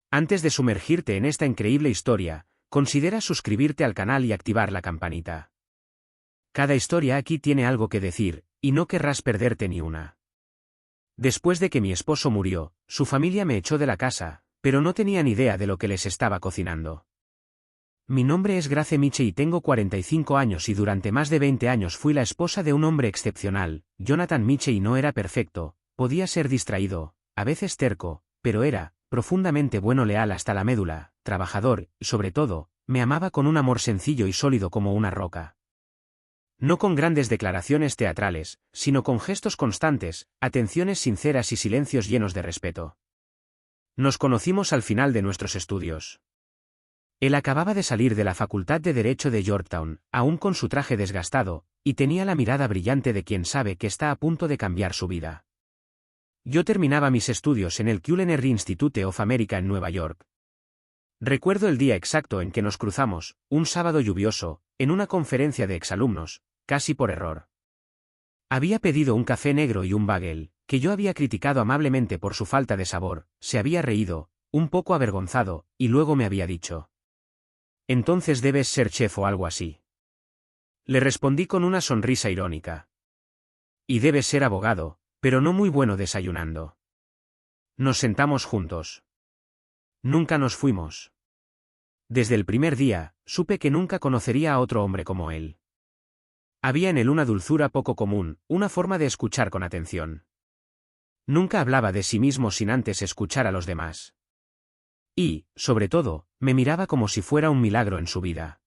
Antes de sumergirte en esta increíble historia, considera suscribirte al canal y activar la campanita. Cada historia aquí tiene algo que decir, y no querrás perderte ni una. Después de que mi esposo murió, su familia me echó de la casa, pero no tenían idea de lo que les estaba cocinando. Mi nombre es Grace Miche y tengo 45 años y durante más de 20 años fui la esposa de un hombre excepcional, Jonathan Miche, y no era perfecto, podía ser distraído, a veces terco, pero era profundamente bueno, leal hasta la médula, trabajador, y sobre todo, me amaba con un amor sencillo y sólido como una roca. No con grandes declaraciones teatrales, sino con gestos constantes, atenciones sinceras y silencios llenos de respeto. Nos conocimos al final de nuestros estudios. Él acababa de salir de la Facultad de Derecho de Yorktown, aún con su traje desgastado, y tenía la mirada brillante de quien sabe que está a punto de cambiar su vida. Yo terminaba mis estudios en el Culinary Institute of America en Nueva York. Recuerdo el día exacto en que nos cruzamos, un sábado lluvioso, en una conferencia de exalumnos, casi por error. Había pedido un café negro y un bagel, que yo había criticado amablemente por su falta de sabor, se había reído, un poco avergonzado, y luego me había dicho: «Entonces debes ser chef o algo así». Le respondí con una sonrisa irónica: «Y debes ser abogado, pero no muy bueno desayunando». Nos sentamos juntos. Nunca nos fuimos. Desde el primer día, supe que nunca conocería a otro hombre como él. Había en él una dulzura poco común, una forma de escuchar con atención. Nunca hablaba de sí mismo sin antes escuchar a los demás. Y, sobre todo, me miraba como si fuera un milagro en su vida.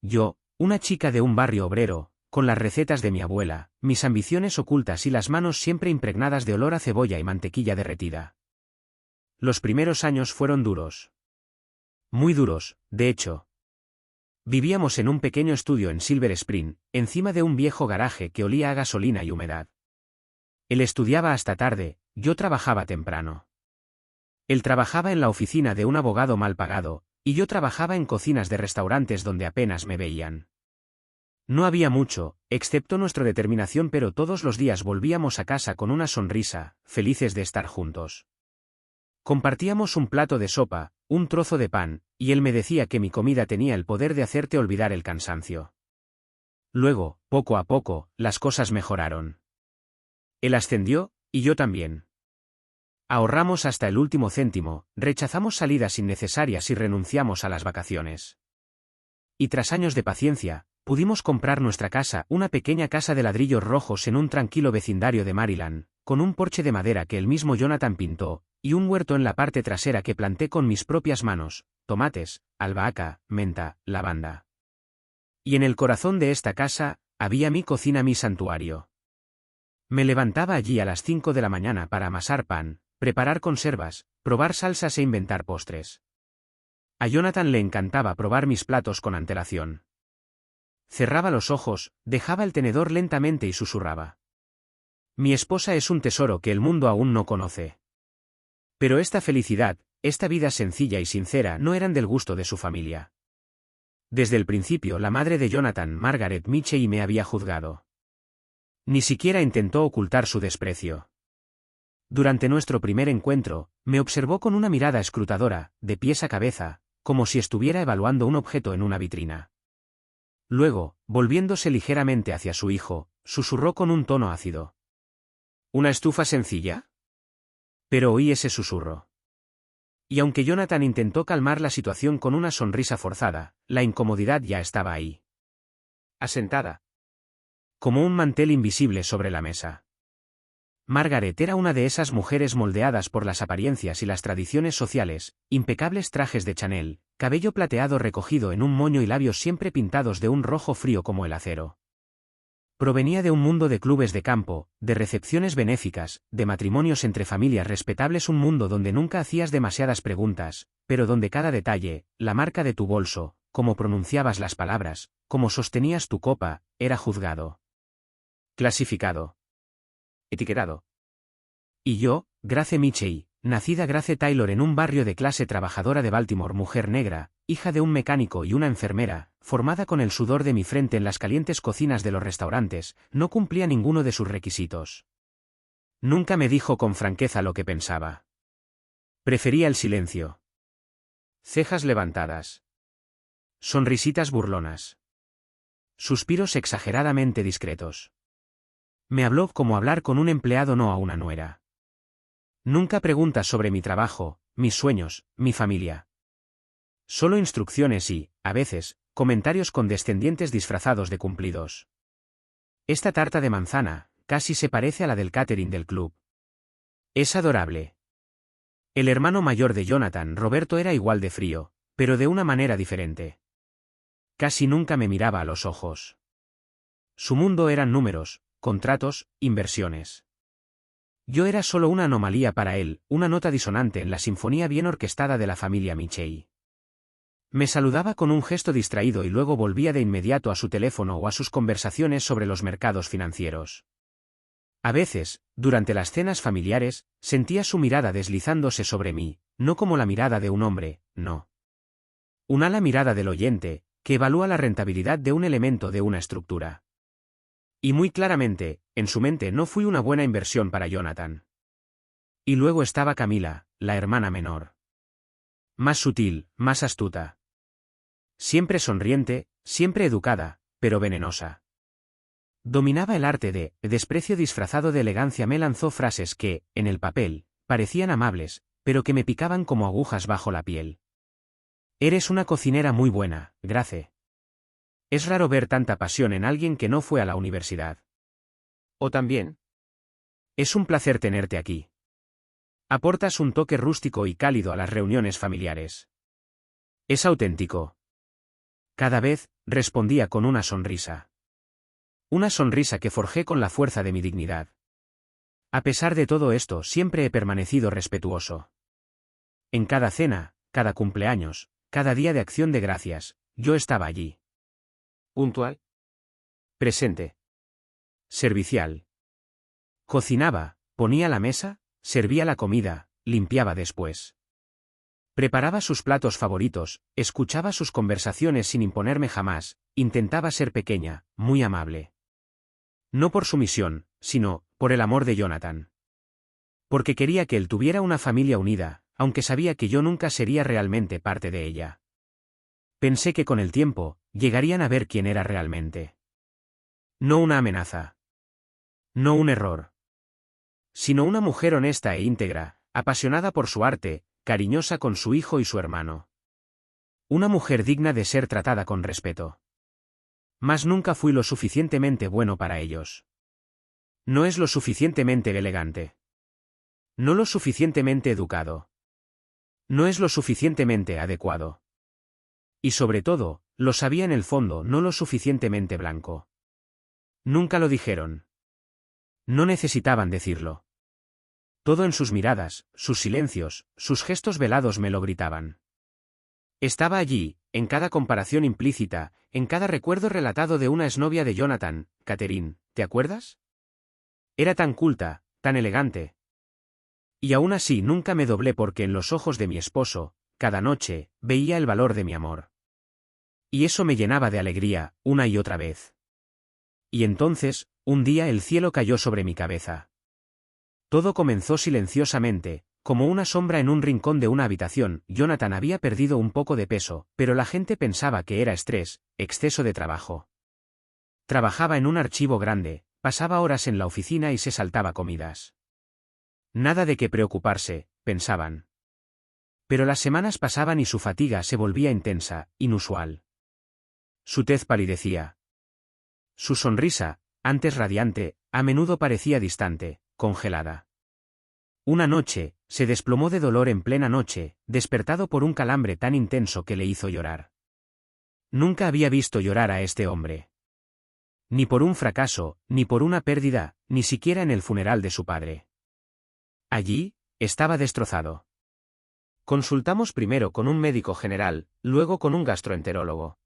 Yo, una chica de un barrio obrero, con las recetas de mi abuela, mis ambiciones ocultas y las manos siempre impregnadas de olor a cebolla y mantequilla derretida. Los primeros años fueron duros. Muy duros, de hecho. Vivíamos en un pequeño estudio en Silver Spring, encima de un viejo garaje que olía a gasolina y humedad. Él estudiaba hasta tarde, yo trabajaba temprano. Él trabajaba en la oficina de un abogado mal pagado, y yo trabajaba en cocinas de restaurantes donde apenas me veían. No había mucho, excepto nuestra determinación, pero todos los días volvíamos a casa con una sonrisa, felices de estar juntos. Compartíamos un plato de sopa, un trozo de pan, y él me decía que mi comida tenía el poder de hacerte olvidar el cansancio. Luego, poco a poco, las cosas mejoraron. Él ascendió, y yo también. Ahorramos hasta el último céntimo, rechazamos salidas innecesarias y renunciamos a las vacaciones. Y tras años de paciencia, pudimos comprar nuestra casa, una pequeña casa de ladrillos rojos en un tranquilo vecindario de Maryland, con un porche de madera que el mismo Jonathan pintó, y un huerto en la parte trasera que planté con mis propias manos, tomates, albahaca, menta, lavanda. Y en el corazón de esta casa, había mi cocina, mi santuario. Me levantaba allí a las 5 de la mañana para amasar pan, preparar conservas, probar salsas e inventar postres. A Jonathan le encantaba probar mis platos con antelación. Cerraba los ojos, dejaba el tenedor lentamente y susurraba: «Mi esposa es un tesoro que el mundo aún no conoce». Pero esta felicidad, esta vida sencilla y sincera no eran del gusto de su familia. Desde el principio la madre de Jonathan, Margaret Miche, me había juzgado. Ni siquiera intentó ocultar su desprecio. Durante nuestro primer encuentro, me observó con una mirada escrutadora, de pies a cabeza, como si estuviera evaluando un objeto en una vitrina. Luego, volviéndose ligeramente hacia su hijo, susurró con un tono ácido: «¿Una estufa sencilla?». Pero oí ese susurro. Y aunque Jonathan intentó calmar la situación con una sonrisa forzada, la incomodidad ya estaba ahí. Asentada. Como un mantel invisible sobre la mesa. Margaret era una de esas mujeres moldeadas por las apariencias y las tradiciones sociales, impecables trajes de Chanel, cabello plateado recogido en un moño y labios siempre pintados de un rojo frío como el acero. Provenía de un mundo de clubes de campo, de recepciones benéficas, de matrimonios entre familias respetables, un mundo donde nunca hacías demasiadas preguntas, pero donde cada detalle, la marca de tu bolso, cómo pronunciabas las palabras, cómo sostenías tu copa, era juzgado. Clasificado. Etiquetado. Y yo, Grace Miche, nacida Grace Taylor en un barrio de clase trabajadora de Baltimore, mujer negra, hija de un mecánico y una enfermera, formada con el sudor de mi frente en las calientes cocinas de los restaurantes, no cumplía ninguno de sus requisitos. Nunca me dijo con franqueza lo que pensaba. Prefería el silencio. Cejas levantadas. Sonrisitas burlonas. Suspiros exageradamente discretos. Me habló como hablar con un empleado, no a una nuera. Nunca preguntas sobre mi trabajo, mis sueños, mi familia. Solo instrucciones y, a veces, comentarios condescendientes disfrazados de cumplidos. Esta tarta de manzana, casi se parece a la del catering del club. Es adorable. El hermano mayor de Jonathan, Roberto, era igual de frío, pero de una manera diferente. Casi nunca me miraba a los ojos. Su mundo eran números, contratos, inversiones. Yo era solo una anomalía para él, una nota disonante en la sinfonía bien orquestada de la familia Michei. Me saludaba con un gesto distraído y luego volvía de inmediato a su teléfono o a sus conversaciones sobre los mercados financieros. A veces, durante las cenas familiares, sentía su mirada deslizándose sobre mí, no como la mirada de un hombre, no. La mirada del oyente, que evalúa la rentabilidad de un elemento de una estructura. Y muy claramente, en su mente no fui una buena inversión para Jonathan. Y luego estaba Camila, la hermana menor. Más sutil, más astuta. Siempre sonriente, siempre educada, pero venenosa. Dominaba el arte de desprecio disfrazado de elegancia. Me lanzó frases que, en el papel, parecían amables, pero que me picaban como agujas bajo la piel. Eres una cocinera muy buena, Grace. Es raro ver tanta pasión en alguien que no fue a la universidad. O también. Es un placer tenerte aquí. Aportas un toque rústico y cálido a las reuniones familiares. Es auténtico. Cada vez, respondía con una sonrisa. Una sonrisa que forjé con la fuerza de mi dignidad. A pesar de todo esto, siempre he permanecido respetuoso. En cada cena, cada cumpleaños, cada día de acción de gracias, yo estaba allí. Puntual. Presente. Servicial. Cocinaba, ponía la mesa, servía la comida, limpiaba después. Preparaba sus platos favoritos, escuchaba sus conversaciones sin imponerme jamás, intentaba ser pequeña, muy amable. No por sumisión, sino, por el amor de Jonathan. Porque quería que él tuviera una familia unida, aunque sabía que yo nunca sería realmente parte de ella. Pensé que con el tiempo, llegarían a ver quién era realmente. No una amenaza. No un error. Sino una mujer honesta e íntegra, apasionada por su arte, cariñosa con su hijo y su hermano. Una mujer digna de ser tratada con respeto. Mas nunca fui lo suficientemente bueno para ellos. No es lo suficientemente elegante. No lo suficientemente educado. No es lo suficientemente adecuado. Y sobre todo, lo sabía en el fondo, no lo suficientemente blanco. Nunca lo dijeron. No necesitaban decirlo. Todo en sus miradas, sus silencios, sus gestos velados me lo gritaban. Estaba allí, en cada comparación implícita, en cada recuerdo relatado de una exnovia de Jonathan, Catherine, ¿te acuerdas? Era tan culta, tan elegante. Y aún así nunca me doblé porque en los ojos de mi esposo, cada noche, veía el valor de mi amor. Y eso me llenaba de alegría, una y otra vez. Y entonces, un día el cielo cayó sobre mi cabeza. Todo comenzó silenciosamente, como una sombra en un rincón de una habitación. Jonathan había perdido un poco de peso, pero la gente pensaba que era estrés, exceso de trabajo. Trabajaba en un archivo grande, pasaba horas en la oficina y se saltaba comidas. Nada de qué preocuparse, pensaban. Pero las semanas pasaban y su fatiga se volvía intensa, inusual. Su tez palidecía. Su sonrisa, antes radiante, a menudo parecía distante, congelada. Una noche, se desplomó de dolor en plena noche, despertado por un calambre tan intenso que le hizo llorar. Nunca había visto llorar a este hombre. Ni por un fracaso, ni por una pérdida, ni siquiera en el funeral de su padre. Allí, estaba destrozado. Consultamos primero con un médico general, luego con un gastroenterólogo.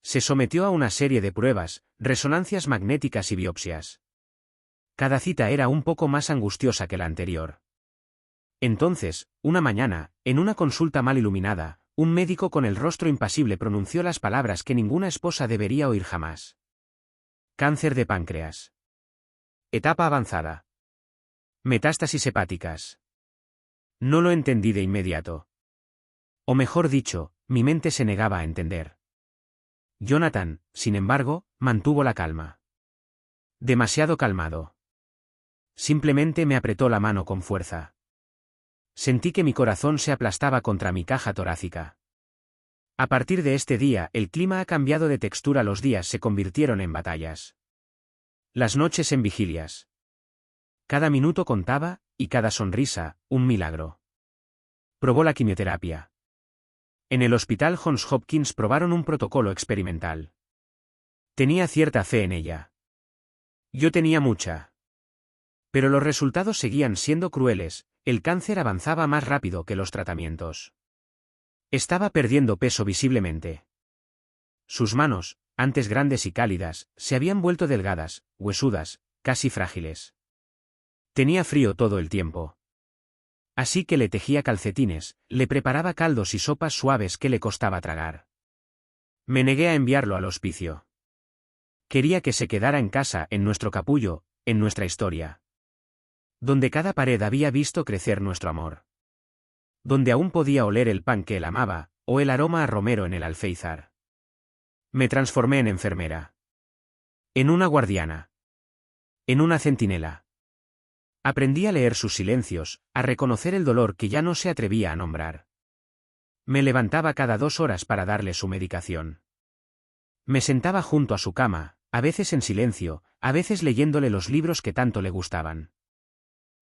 Se sometió a una serie de pruebas, resonancias magnéticas y biopsias. Cada cita era un poco más angustiosa que la anterior. Entonces, una mañana, en una consulta mal iluminada, un médico con el rostro impasible pronunció las palabras que ninguna esposa debería oír jamás. Cáncer de páncreas. Etapa avanzada. Metástasis hepáticas. No lo entendí de inmediato. O mejor dicho, mi mente se negaba a entender. Jonathan, sin embargo, mantuvo la calma. Demasiado calmado. Simplemente me apretó la mano con fuerza. Sentí que mi corazón se aplastaba contra mi caja torácica. A partir de este día, el clima ha cambiado de textura, los días se convirtieron en batallas. Las noches en vigilias. Cada minuto contaba, y cada sonrisa, un milagro. Probó la quimioterapia. En el hospital Johns Hopkins probaron un protocolo experimental. Tenía cierta fe en ella. Yo tenía mucha. Pero los resultados seguían siendo crueles, el cáncer avanzaba más rápido que los tratamientos. Estaba perdiendo peso visiblemente. Sus manos, antes grandes y cálidas, se habían vuelto delgadas, huesudas, casi frágiles. Tenía frío todo el tiempo. Así que le tejía calcetines, le preparaba caldos y sopas suaves que le costaba tragar. Me negué a enviarlo al hospicio. Quería que se quedara en casa, en nuestro capullo, en nuestra historia. Donde cada pared había visto crecer nuestro amor. Donde aún podía oler el pan que él amaba, o el aroma a romero en el alféizar. Me transformé en enfermera. En una guardiana. En una centinela. Aprendí a leer sus silencios, a reconocer el dolor que ya no se atrevía a nombrar. Me levantaba cada 2 horas para darle su medicación. Me sentaba junto a su cama, a veces en silencio, a veces leyéndole los libros que tanto le gustaban.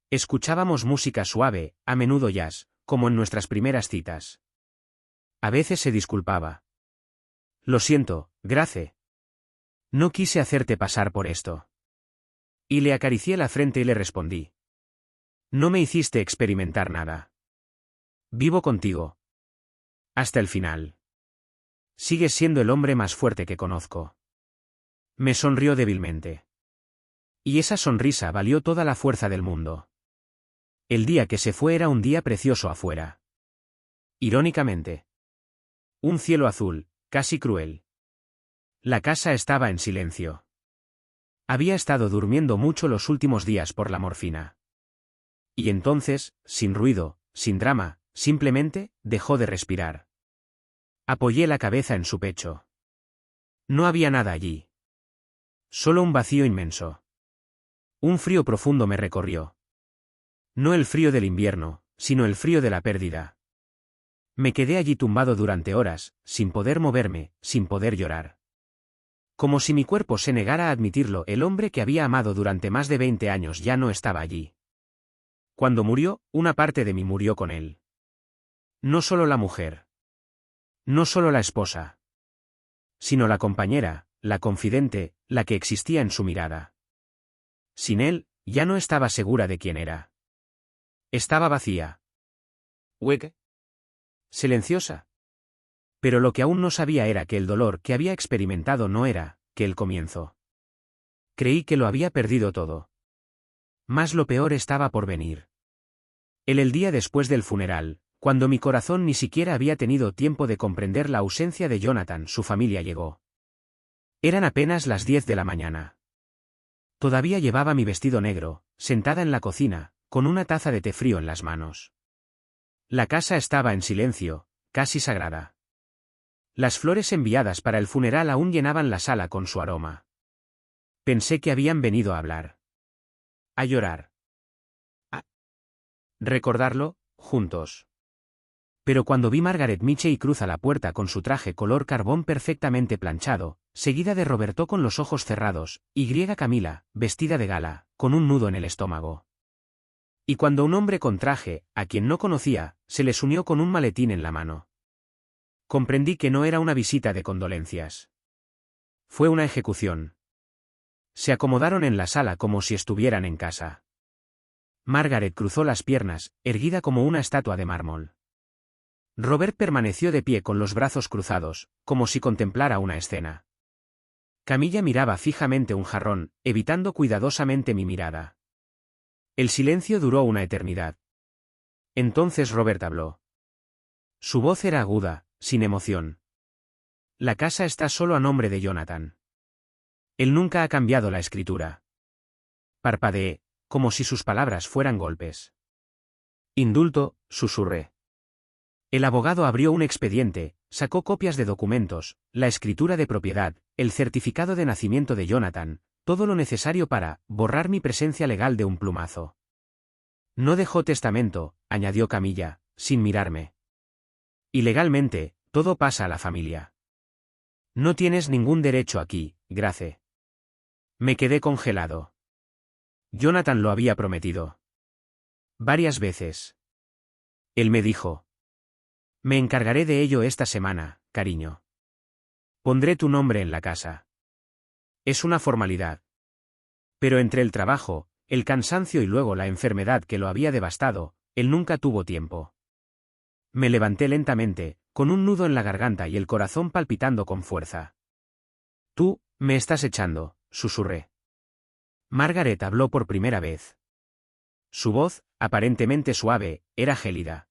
Escuchábamos música suave, a menudo jazz, como en nuestras primeras citas. A veces se disculpaba. Lo siento, Grace. No quise hacerte pasar por esto. Y le acaricié la frente y le respondí. No me hiciste experimentar nada. Vivo contigo. Hasta el final. Sigues siendo el hombre más fuerte que conozco. Me sonrió débilmente. Y esa sonrisa valió toda la fuerza del mundo. El día que se fue era un día precioso afuera. Irónicamente. Un cielo azul, casi cruel. La casa estaba en silencio. Había estado durmiendo mucho los últimos días por la morfina. Y entonces, sin ruido, sin drama, simplemente, dejó de respirar. Apoyé la cabeza en su pecho. No había nada allí. Solo un vacío inmenso. Un frío profundo me recorrió. No el frío del invierno, sino el frío de la pérdida. Me quedé allí tumbado durante horas, sin poder moverme, sin poder llorar. Como si mi cuerpo se negara a admitirlo, el hombre que había amado durante más de 20 años ya no estaba allí. Cuando murió, una parte de mí murió con él. No solo la mujer. No solo la esposa. Sino la compañera, la confidente, la que existía en su mirada. Sin él, ya no estaba segura de quién era. Estaba vacía. Hueca. Silenciosa. Pero lo que aún no sabía era que el dolor que había experimentado no era, que el comienzo. Creí que lo había perdido todo. Mas lo peor estaba por venir. El día después del funeral, cuando mi corazón ni siquiera había tenido tiempo de comprender la ausencia de Jonathan, su familia llegó. Eran apenas las 10 de la mañana. Todavía llevaba mi vestido negro, sentada en la cocina, con una taza de té frío en las manos. La casa estaba en silencio, casi sagrada. Las flores enviadas para el funeral aún llenaban la sala con su aroma. Pensé que habían venido a hablar. A llorar. A recordarlo, juntos. Pero cuando vi Margaret Mitchell cruza la puerta con su traje color carbón perfectamente planchado, seguida de Roberto con los ojos cerrados, y Camila, vestida de gala, con un nudo en el estómago. Y cuando un hombre con traje, a quien no conocía, se les unió con un maletín en la mano. Comprendí que no era una visita de condolencias. Fue una ejecución. Se acomodaron en la sala como si estuvieran en casa. Margaret cruzó las piernas, erguida como una estatua de mármol. Robert permaneció de pie con los brazos cruzados, como si contemplara una escena. Camilla miraba fijamente un jarrón, evitando cuidadosamente mi mirada. El silencio duró una eternidad. Entonces Robert habló. Su voz era aguda, sin emoción. La casa está solo a nombre de Jonathan. Él nunca ha cambiado la escritura. Parpadeé, como si sus palabras fueran golpes. Indulto, susurré. El abogado abrió un expediente, sacó copias de documentos, la escritura de propiedad, el certificado de nacimiento de Jonathan, todo lo necesario para borrar mi presencia legal de un plumazo. No dejó testamento, añadió Camilla, sin mirarme. Y legalmente, todo pasa a la familia. No tienes ningún derecho aquí, Grace. Me quedé congelado. Jonathan lo había prometido. Varias veces. Él me dijo. Me encargaré de ello esta semana, cariño. Pondré tu nombre en la casa. Es una formalidad. Pero entre el trabajo, el cansancio y luego la enfermedad que lo había devastado, él nunca tuvo tiempo. Me levanté lentamente, con un nudo en la garganta y el corazón palpitando con fuerza. Tú, me estás echando, susurré. Margaret habló por primera vez. Su voz, aparentemente suave, era gélida.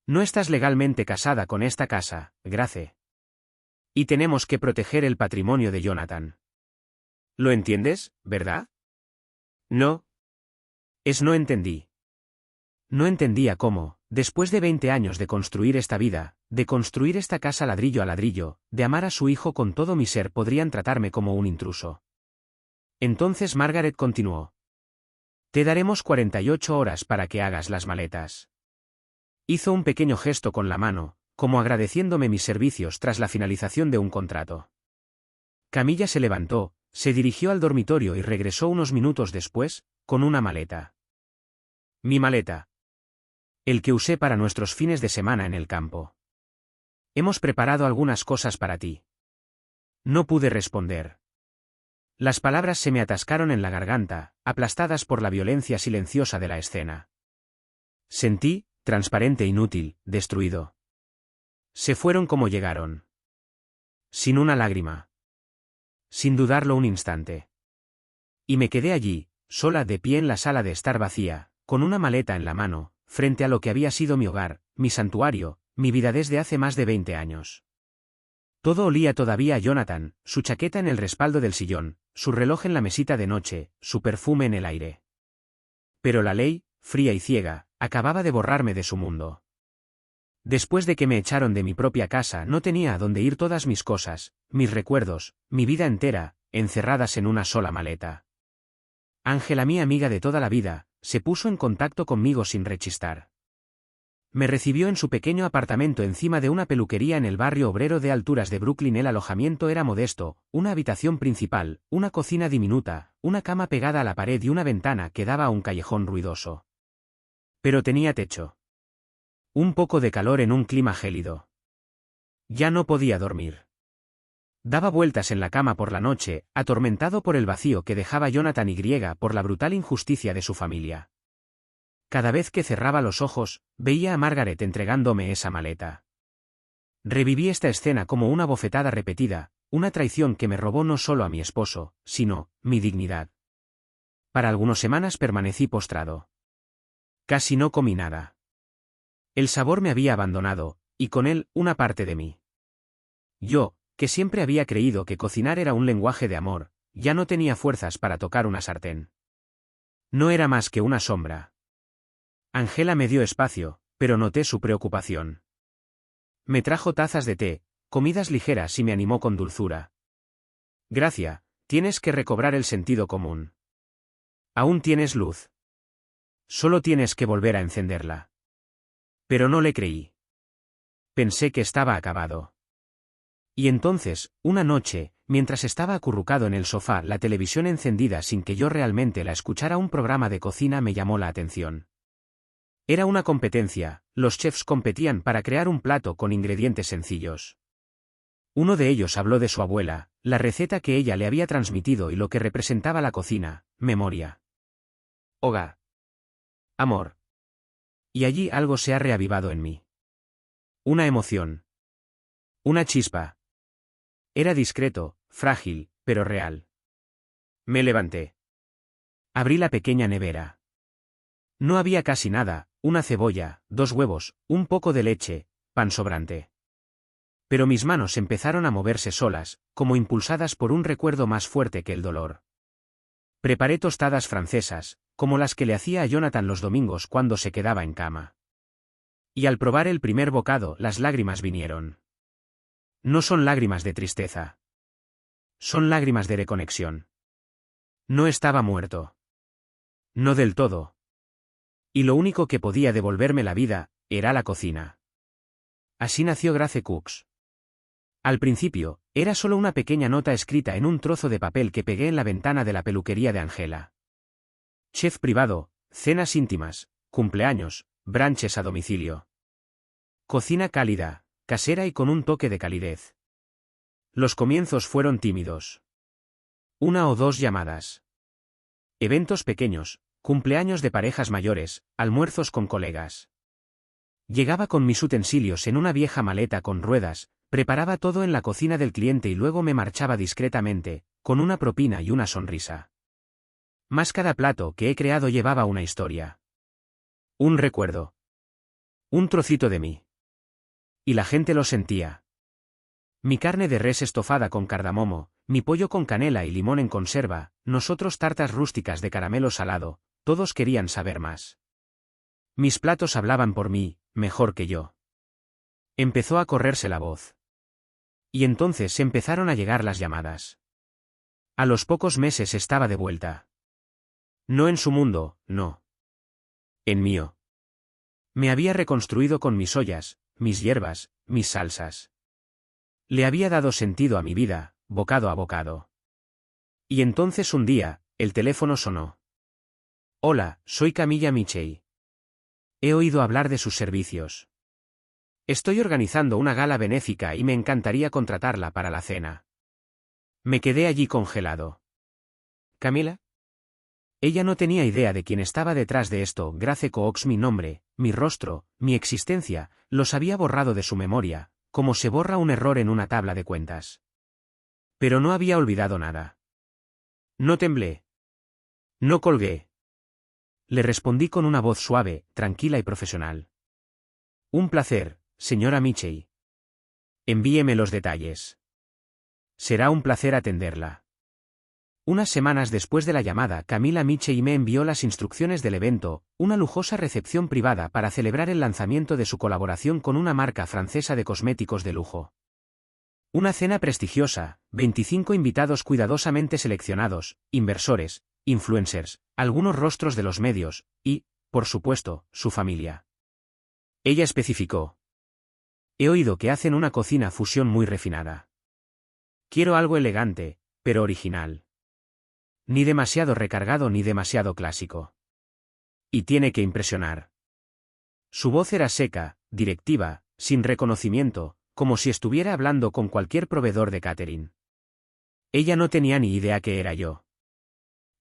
No estás legalmente casada con esta casa, Grace. Y tenemos que proteger el patrimonio de Jonathan. ¿Lo entiendes, verdad? No. No entendí. No entendía cómo, después de 20 años de construir esta vida, de construir esta casa ladrillo a ladrillo, de amar a su hijo con todo mi ser, podrían tratarme como un intruso. Entonces Margaret continuó. Te daremos 48 horas para que hagas las maletas. Hizo un pequeño gesto con la mano, como agradeciéndome mis servicios tras la finalización de un contrato. Camilla se levantó, se dirigió al dormitorio y regresó unos minutos después, con una maleta. Mi maleta. El que usé para nuestros fines de semana en el campo. Hemos preparado algunas cosas para ti. No pude responder. Las palabras se me atascaron en la garganta, aplastadas por la violencia silenciosa de la escena. Sentí, transparente, inútil, destruido. Se fueron como llegaron. Sin una lágrima. Sin dudarlo un instante. Y me quedé allí, sola de pie en la sala de estar vacía, con una maleta en la mano, frente a lo que había sido mi hogar, mi santuario, mi vida desde hace más de 20 años. Todo olía todavía a Jonathan, su chaqueta en el respaldo del sillón, su reloj en la mesita de noche, su perfume en el aire. Pero la ley, fría y ciega, acababa de borrarme de su mundo. Después de que me echaron de mi propia casa, no tenía a dónde ir todas mis cosas, mis recuerdos, mi vida entera, encerradas en una sola maleta. Ángela, mi amiga de toda la vida, se puso en contacto conmigo sin rechistar. Me recibió en su pequeño apartamento encima de una peluquería en el barrio obrero de Alturas de Brooklyn. El alojamiento era modesto, una habitación principal, una cocina diminuta, una cama pegada a la pared y una ventana que daba a un callejón ruidoso. Pero tenía techo. Un poco de calor en un clima gélido. Ya no podía dormir. Daba vueltas en la cama por la noche, atormentado por el vacío que dejaba Jonathan y por la brutal injusticia de su familia. Cada vez que cerraba los ojos, veía a Margaret entregándome esa maleta. Reviví esta escena como una bofetada repetida, una traición que me robó no solo a mi esposo, sino mi dignidad. Para algunas semanas permanecí postrado. Casi no comí nada. El sabor me había abandonado, y con él, una parte de mí. Yo, que siempre había creído que cocinar era un lenguaje de amor, ya no tenía fuerzas para tocar una sartén. No era más que una sombra. Ángela me dio espacio, pero noté su preocupación. Me trajo tazas de té, comidas ligeras y me animó con dulzura. Gracia, tienes que recobrar el sentido común. Aún tienes luz. Solo tienes que volver a encenderla. Pero no le creí. Pensé que estaba acabado. Y entonces, una noche, mientras estaba acurrucado en el sofá, la televisión encendida sin que yo realmente la escuchara, un programa de cocina me llamó la atención. Era una competencia, los chefs competían para crear un plato con ingredientes sencillos. Uno de ellos habló de su abuela, la receta que ella le había transmitido y lo que representaba la cocina, memoria. Hogar. Amor. Y allí algo se ha reavivado en mí. Una emoción. Una chispa. Era discreto, frágil, pero real. Me levanté. Abrí la pequeña nevera. No había casi nada, una cebolla, 2 huevos, un poco de leche, pan sobrante. Pero mis manos empezaron a moverse solas, como impulsadas por un recuerdo más fuerte que el dolor. Preparé tostadas francesas, como las que le hacía a Jonathan los domingos cuando se quedaba en cama. Y al probar el primer bocado, las lágrimas vinieron. No son lágrimas de tristeza. Son lágrimas de reconexión. No estaba muerto. No del todo. Y lo único que podía devolverme la vida era la cocina. Así nació Grace Cooks. Al principio, era solo una pequeña nota escrita en un trozo de papel que pegué en la ventana de la peluquería de Angela. Chef privado, cenas íntimas, cumpleaños, brunches a domicilio. Cocina cálida, casera y con un toque de calidez. Los comienzos fueron tímidos. 1 o 2 llamadas. Eventos pequeños, cumpleaños de parejas mayores, almuerzos con colegas. Llegaba con mis utensilios en una vieja maleta con ruedas, preparaba todo en la cocina del cliente y luego me marchaba discretamente, con una propina y una sonrisa. Más cada plato que he creado llevaba una historia. Un recuerdo. Un trocito de mí. Y la gente lo sentía. Mi carne de res estofada con cardamomo, mi pollo con canela y limón en conserva, nosotros tartas rústicas de caramelo salado, todos querían saber más. Mis platos hablaban por mí, mejor que yo. Empezó a correrse la voz. Y entonces empezaron a llegar las llamadas. A los pocos meses estaba de vuelta. No en su mundo, no. En mío. Me había reconstruido con mis ollas, mis hierbas, mis salsas. Le había dado sentido a mi vida, bocado a bocado. Y entonces un día, el teléfono sonó. Hola, soy Camilla Michey. He oído hablar de sus servicios. Estoy organizando una gala benéfica y me encantaría contratarla para la cena. Me quedé allí congelado. ¿Camila? Ella no tenía idea de quién estaba detrás de esto. Grace Cooks, mi nombre, mi rostro, mi existencia, los había borrado de su memoria, como se borra un error en una tabla de cuentas. Pero no había olvidado nada. No temblé. No colgué. Le respondí con una voz suave, tranquila y profesional. Un placer, señora Michey. Envíeme los detalles. Será un placer atenderla. Unas semanas después de la llamada, Camilla Michey me envió las instrucciones del evento, una lujosa recepción privada para celebrar el lanzamiento de su colaboración con una marca francesa de cosméticos de lujo. Una cena prestigiosa, 25 invitados cuidadosamente seleccionados, inversores, influencers, algunos rostros de los medios, y, por supuesto, su familia. Ella especificó. He oído que hacen una cocina fusión muy refinada. Quiero algo elegante, pero original. Ni demasiado recargado ni demasiado clásico. Y tiene que impresionar. Su voz era seca, directiva, sin reconocimiento, como si estuviera hablando con cualquier proveedor de catering. Ella no tenía ni idea que era yo.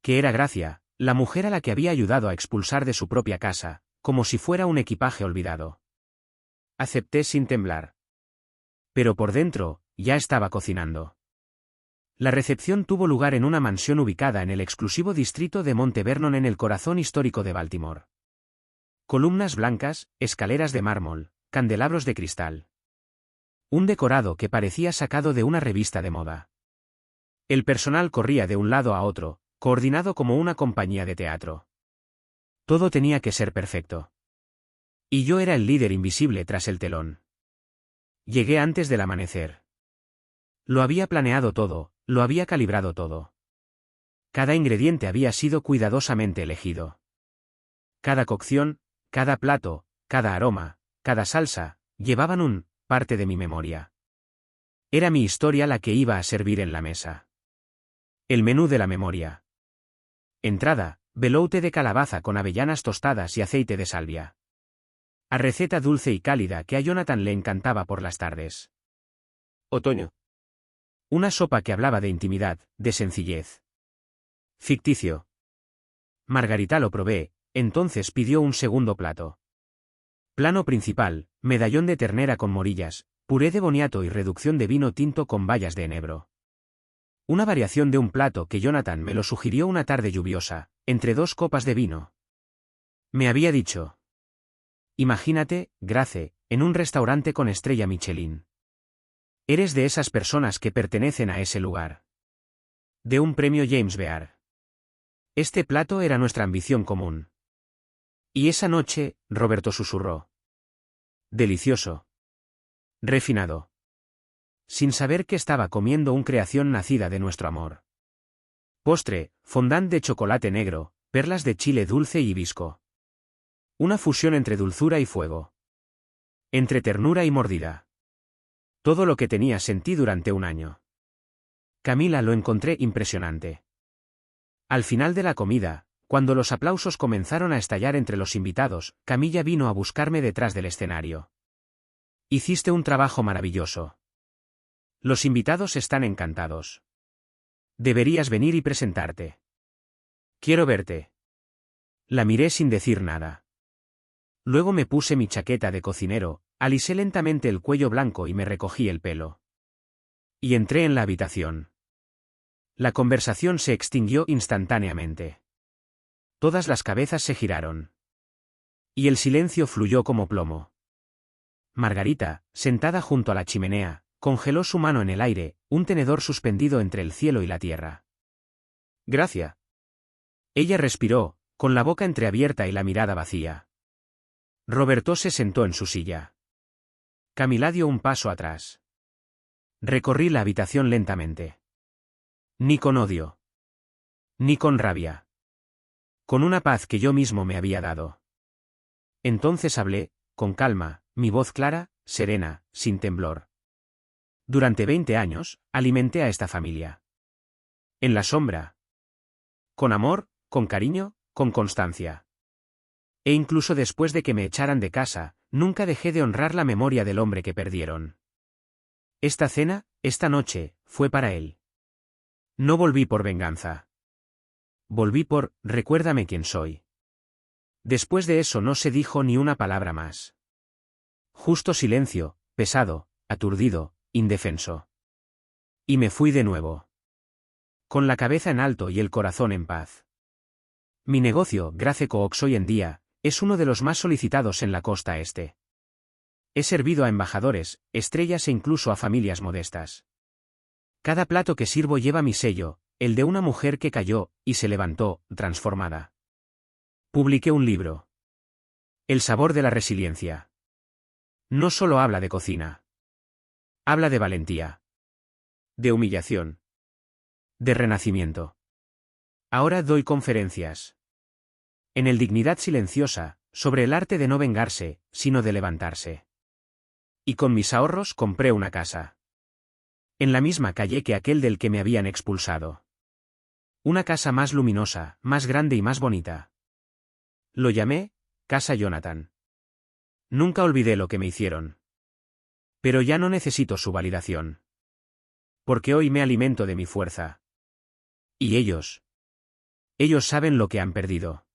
Que era Gracia, la mujer a la que había ayudado a expulsar de su propia casa, como si fuera un equipaje olvidado. Acepté sin temblar. Pero por dentro, ya estaba cocinando. La recepción tuvo lugar en una mansión ubicada en el exclusivo distrito de Monte Vernon en el corazón histórico de Baltimore. Columnas blancas, escaleras de mármol, candelabros de cristal. Un decorado que parecía sacado de una revista de moda. El personal corría de un lado a otro, coordinado como una compañía de teatro. Todo tenía que ser perfecto. Y yo era el líder invisible tras el telón. Llegué antes del amanecer. Lo había planeado todo, lo había calibrado todo. Cada ingrediente había sido cuidadosamente elegido. Cada cocción, cada plato, cada aroma, cada salsa, llevaban parte de mi memoria. Era mi historia la que iba a servir en la mesa. El menú de la memoria. Entrada, veloute de calabaza con avellanas tostadas y aceite de salvia. A receta dulce y cálida que a Jonathan le encantaba por las tardes. Otoño. Una sopa que hablaba de intimidad, de sencillez. Ficticio. Margarita lo probé, entonces pidió un segundo plato. Plano principal, medallón de ternera con morillas, puré de boniato y reducción de vino tinto con bayas de enebro. Una variación de un plato que Jonathan me lo sugirió una tarde lluviosa, entre 2 copas de vino. Me había dicho. Imagínate, Grace, en un restaurante con estrella Michelin. Eres de esas personas que pertenecen a ese lugar. De un premio James Beard. Este plato era nuestra ambición común. Y esa noche, Roberto susurró. Delicioso. Refinado. Sin saber que estaba comiendo una creación nacida de nuestro amor. Postre, fondant de chocolate negro, perlas de chile dulce y hibisco. Una fusión entre dulzura y fuego. Entre ternura y mordida. Todo lo que tenía sentí durante un año. Camila lo encontré impresionante. Al final de la comida, cuando los aplausos comenzaron a estallar entre los invitados, Camila vino a buscarme detrás del escenario. Hiciste un trabajo maravilloso. Los invitados están encantados. Deberías venir y presentarte. Quiero verte. La miré sin decir nada. Luego me puse mi chaqueta de cocinero, alisé lentamente el cuello blanco y me recogí el pelo. Y entré en la habitación. La conversación se extinguió instantáneamente. Todas las cabezas se giraron. Y el silencio fluyó como plomo. Margarita, sentada junto a la chimenea, congeló su mano en el aire, un tenedor suspendido entre el cielo y la tierra. Gracias. Ella respiró, con la boca entreabierta y la mirada vacía. Roberto se sentó en su silla. Camila dio un paso atrás. Recorrí la habitación lentamente. Ni con odio. Ni con rabia. Con una paz que yo mismo me había dado. Entonces hablé, con calma, mi voz clara, serena, sin temblor. Durante 20 años, alimenté a esta familia. En la sombra. Con amor, con cariño, con constancia. E incluso después de que me echaran de casa, nunca dejé de honrar la memoria del hombre que perdieron. Esta cena, esta noche, fue para él. No volví por venganza. Volví por, recuérdame quién soy. Después de eso no se dijo ni una palabra más. Justo silencio, pesado, aturdido, indefenso. Y me fui de nuevo. Con la cabeza en alto y el corazón en paz. Mi negocio, Grace Cooks hoy en día, es uno de los más solicitados en la costa este. He servido a embajadores, estrellas e incluso a familias modestas. Cada plato que sirvo lleva mi sello, el de una mujer que cayó, y se levantó, transformada. Publiqué un libro. El sabor de la resiliencia. No solo habla de cocina. Habla de valentía. De humillación. De renacimiento. Ahora doy conferencias. En el Dignidad Silenciosa, sobre el arte de no vengarse, sino de levantarse. Y con mis ahorros compré una casa. En la misma calle que aquel del que me habían expulsado. Una casa más luminosa, más grande y más bonita. Lo llamé, Casa Jonathan. Nunca olvidé lo que me hicieron. Pero ya no necesito su validación. Porque hoy me alimento de mi fuerza. Y ellos. Ellos saben lo que han perdido.